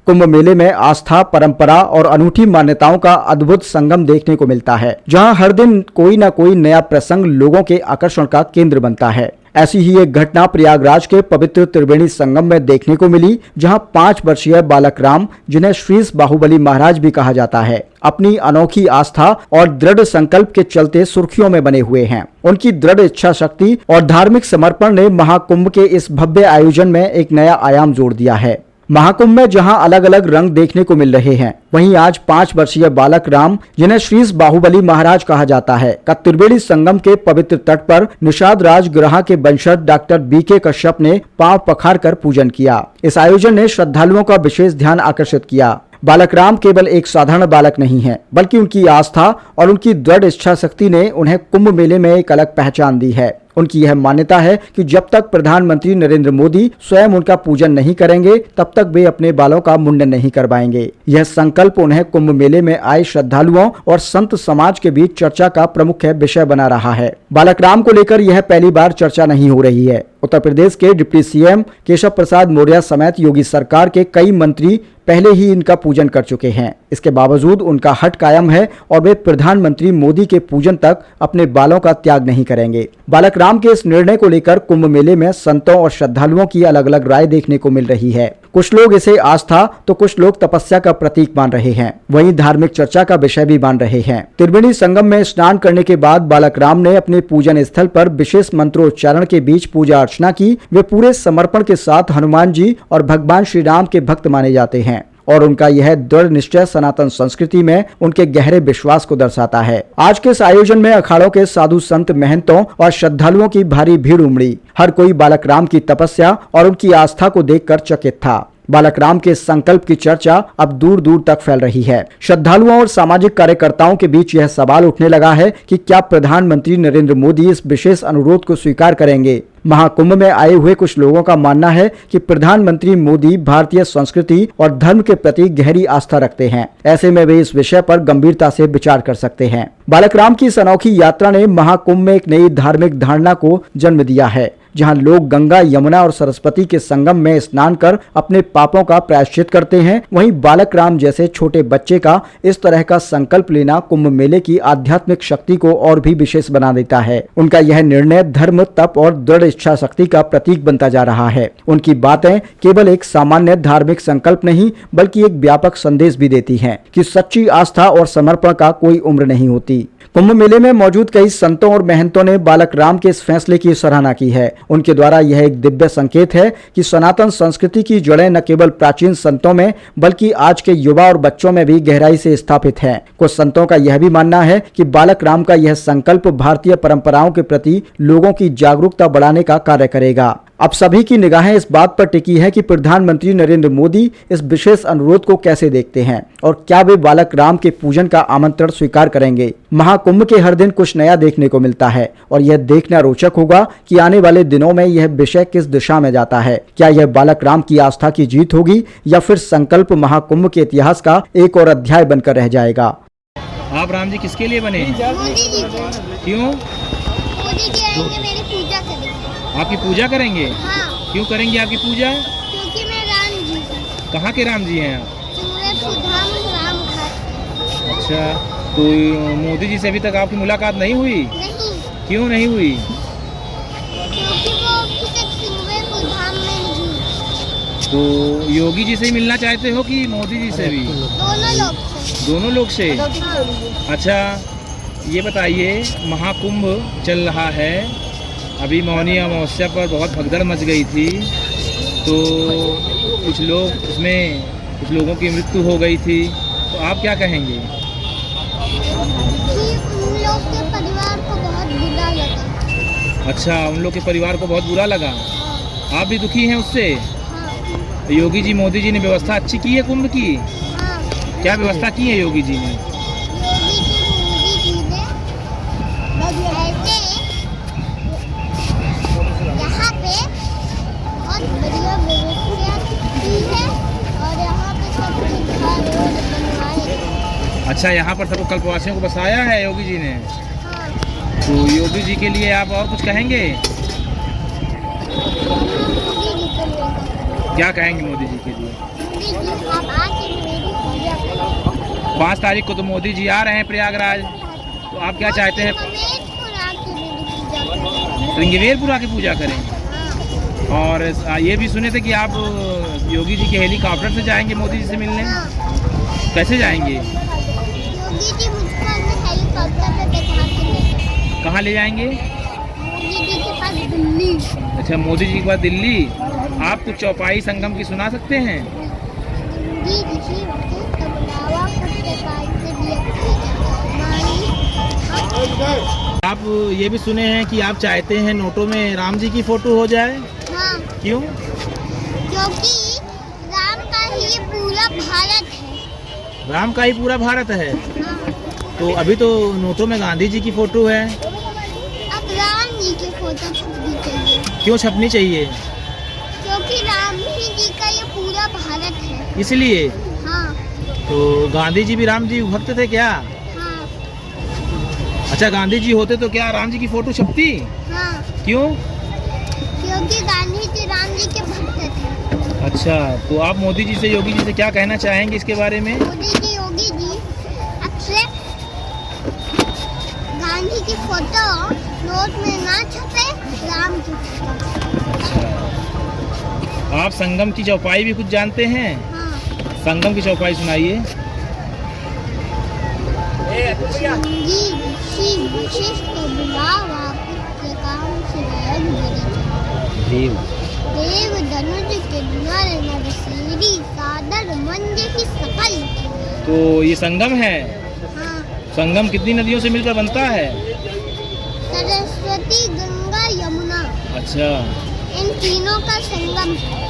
कुंभ मेले में आस्था, परंपरा और अनूठी मान्यताओं का अद्भुत संगम देखने को मिलता है, जहां हर दिन कोई न कोई नया प्रसंग लोगों के आकर्षण का केंद्र बनता है। ऐसी ही एक घटना प्रयागराज के पवित्र त्रिवेणी संगम में देखने को मिली, जहां 5 वर्षीय बालक राम, जिन्हें श्रीश बाहुबली महाराज भी कहा जाता है, अपनी अनोखी आस्था और दृढ़ संकल्प के चलते सुर्खियों में बने हुए हैं। उनकी दृढ़ इच्छा शक्ति और धार्मिक समर्पण ने महाकुंभ के इस भव्य आयोजन में एक नया आयाम जोड़ दिया है। महाकुंभ में जहां अलग अलग रंग देखने को मिल रहे हैं, वहीं आज 5 वर्षीय बालक राम, जिन्हें श्रीश बाहुबली महाराज कहा जाता है, का त्रिवेणी संगम के पवित्र तट पर निषाद राजगृह के वंशज डॉक्टर BK कश्यप ने पांव पखारकर पूजन किया। इस आयोजन ने श्रद्धालुओं का विशेष ध्यान आकर्षित किया। बालक राम केवल एक साधारण बालक नहीं है, बल्कि उनकी आस्था और उनकी दृढ़ इच्छा शक्ति ने उन्हें कुंभ मेले में एक अलग पहचान दी है। उनकी यह मान्यता है कि जब तक प्रधानमंत्री नरेंद्र मोदी स्वयं उनका पूजन नहीं करेंगे, तब तक वे अपने बालों का मुंडन नहीं करवाएंगे। यह संकल्प उन्हें कुंभ मेले में आए श्रद्धालुओं और संत समाज के बीच चर्चा का प्रमुख विषय बना रहा है। बालक राम को लेकर यह पहली बार चर्चा नहीं हो रही है। उत्तर प्रदेश के डिप्टी CM केशव प्रसाद मौर्य समेत योगी सरकार के कई मंत्री पहले ही इनका पूजन कर चुके हैं। इसके बावजूद उनका हट कायम है और वे प्रधानमंत्री मोदी के पूजन तक अपने बालों का त्याग नहीं करेंगे। बालक राम के इस निर्णय को लेकर कुंभ मेले में संतों और श्रद्धालुओं की अलग अलग राय देखने को मिल रही है। कुछ लोग इसे आस्था तो कुछ लोग तपस्या का प्रतीक मान रहे हैं, वहीं धार्मिक चर्चा का विषय भी मान रहे हैं। त्रिवेणी संगम में स्नान करने के बाद बालक राम ने अपने पूजन स्थल पर विशेष मंत्रोच्चारण के बीच पूजा अर्चना की। वे पूरे समर्पण के साथ हनुमान जी और भगवान श्री राम के भक्त माने जाते हैं और उनका यह दृढ़ निश्चय सनातन संस्कृति में उनके गहरे विश्वास को दर्शाता है। आज के इस आयोजन में अखाड़ों के साधु संत, महंतों और श्रद्धालुओं की भारी भीड़ उमड़ी। हर कोई बालक राम की तपस्या और उनकी आस्था को देखकर चकित था। बालक राम के संकल्प की चर्चा अब दूर दूर तक फैल रही है। श्रद्धालुओं और सामाजिक कार्यकर्ताओं के बीच यह सवाल उठने लगा है कि क्या प्रधानमंत्री नरेंद्र मोदी इस विशेष अनुरोध को स्वीकार करेंगे। महाकुंभ में आए हुए कुछ लोगों का मानना है कि प्रधानमंत्री मोदी भारतीय संस्कृति और धर्म के प्रति गहरी आस्था रखते हैं। ऐसे में वे इस विषय पर गंभीरता से विचार कर सकते हैं। बालक राम की इस अनोखी यात्रा ने महाकुंभ में एक नई धार्मिक धारणा को जन्म दिया है, जहां लोग गंगा, यमुना और सरस्वती के संगम में स्नान कर अपने पापों का प्रायश्चित करते हैं। वहीं बालक राम जैसे छोटे बच्चे का इस तरह का संकल्प लेना कुंभ मेले की आध्यात्मिक शक्ति को और भी विशेष बना देता है। उनका यह निर्णय धर्म, तप और दृढ़ इच्छा शक्ति का प्रतीक बनता जा रहा है। उनकी बातें केवल एक सामान्य धार्मिक संकल्प नहीं, बल्कि एक व्यापक संदेश भी देती हैं कि सच्ची आस्था और समर्पण का कोई उम्र नहीं होती। कुंभ मेले में मौजूद कई संतों और महंतों ने बालक राम के इस फैसले की सराहना की है। उनके द्वारा यह एक दिव्य संकेत है कि सनातन संस्कृति की जड़ें न केवल प्राचीन संतों में, बल्कि आज के युवा और बच्चों में भी गहराई से स्थापित हैं। कुछ संतों का यह भी मानना है कि बालक राम का यह संकल्प भारतीय परंपराओं के प्रति लोगों की जागरूकता बढ़ाने का कार्य करेगा। अब सभी की निगाहें इस बात पर टिकी है कि प्रधानमंत्री नरेंद्र मोदी इस विशेष अनुरोध को कैसे देखते हैं और क्या वे बालक राम के पूजन का आमंत्रण स्वीकार करेंगे। महाकुंभ के हर दिन कुछ नया देखने को मिलता है और यह देखना रोचक होगा कि आने वाले दिनों में यह विषय किस दिशा में जाता है। क्या यह बालक राम की आस्था की जीत होगी या फिर संकल्प महाकुंभ के इतिहास का एक और अध्याय बनकर रह जाएगा। आप राम जी किसके लिए बने? क्यों? मोदी जी आएंगे, मेरी पूजा करेंगे। आपकी पूजा करेंगे? हाँ। क्यों करेंगे आपकी पूजा? क्योंकि मैं राम जी हूँ। कहाँ के राम जी हैं आप? सूरजपुर धाम रामघाट। अच्छा, तो मोदी जी से अभी तक आपकी मुलाकात नहीं हुई? नहीं। क्यों नहीं हुई? क्योंकि वो अभी तक सूरजपुर धाम में नहीं है। तो योगी जी से ही मिलना चाहते हो कि मोदी जी से भी? दोनों लोग से। दोनों लोग से। अच्छा, ये बताइए, महाकुंभ चल रहा है, अभी मौनी अमावस्या पर बहुत भगदड़ मच गई थी, तो कुछ लोगों की मृत्यु हो गई थी, तो आप क्या कहेंगे? उन लोग के परिवार को बहुत बुरा लगा। अच्छा, उन लोग के परिवार को बहुत बुरा लगा। हाँ। आप भी दुखी हैं उससे? हाँ। योगी जी, मोदी जी ने व्यवस्था अच्छी की है कुंभ की? हाँ। क्या व्यवस्था की है योगी जी ने? यहाँ पे बहुत बढ़िया व्यवस्था की है और यहाँ पे सब घर बनवाए। अच्छा, यहाँ पर सबको कल्पवासियों को बसाया है योगी जी ने। हाँ। तो योगी जी के लिए आप और कुछ कहेंगे? मोदी जी के लिए क्या कहेंगे मोदी जी के लिए? मोदी जी आप 5 तारीख को तो मोदी जी आ रहे हैं प्रयागराज, तो आप क्या चाहते हैं? श्रृंगेरपुर आके पूजा करें। और ये भी सुने थे कि आप योगी जी के हेलीकॉप्टर से जाएंगे मोदी जी से मिलने, कैसे जाएंगे? योगी जी मुझको हेलीकॉप्टर पे बैठा के ले कहाँ ले जाएंगे? मोदी जी के पास दिल्ली। अच्छा, मोदी जी के पास दिल्ली। आप कुछ चौपाई संगम की सुना सकते हैं? आप ये भी सुने हैं कि आप चाहते हैं नोटों में राम जी की फोटो हो जाए, हाँ, क्यों? क्योंकि राम का ही पूरा भारत है। राम का ही पूरा भारत है। हाँ, तो अभी तो नोटों में गांधी जी की फोटो है, अब राम जी की फोटो छपनी चाहिए, क्यों छपनी चाहिए? क्योंकि राम ही जी का ये पूरा भारत है। इसलिए। हाँ, तो गांधी जी भी राम जी भक्त थे क्या? हाँ, अच्छा, गांधी जी होते तो क्या राम जी की फोटो छपती? हाँ, क्यों? क्योंकि गांधी जी राम जी के भक्त थे। अच्छा, तो आप मोदी जी से, योगी जी से क्या कहना चाहेंगे इसके बारे में? मोदी जी, योगी जी, अब से गांधी की फोटो नोट में ना छपे, राम की फोटो। अच्छा, आप संगम की चौपाई भी कुछ जानते हैं? हाँ, संगम की चौपाई सुनाइए। जी ऋषि वशिष्ठ बुलावा पुत्र काम सिवाय देव देव धनुज के नर नरसीरी सादर मंज की सकल। तो ये संगम है। हाँ, संगम कितनी नदियों से मिलकर बनता है? सरस्वती, गंगा, यमुना, अच्छा, इन तीनों का संगम है।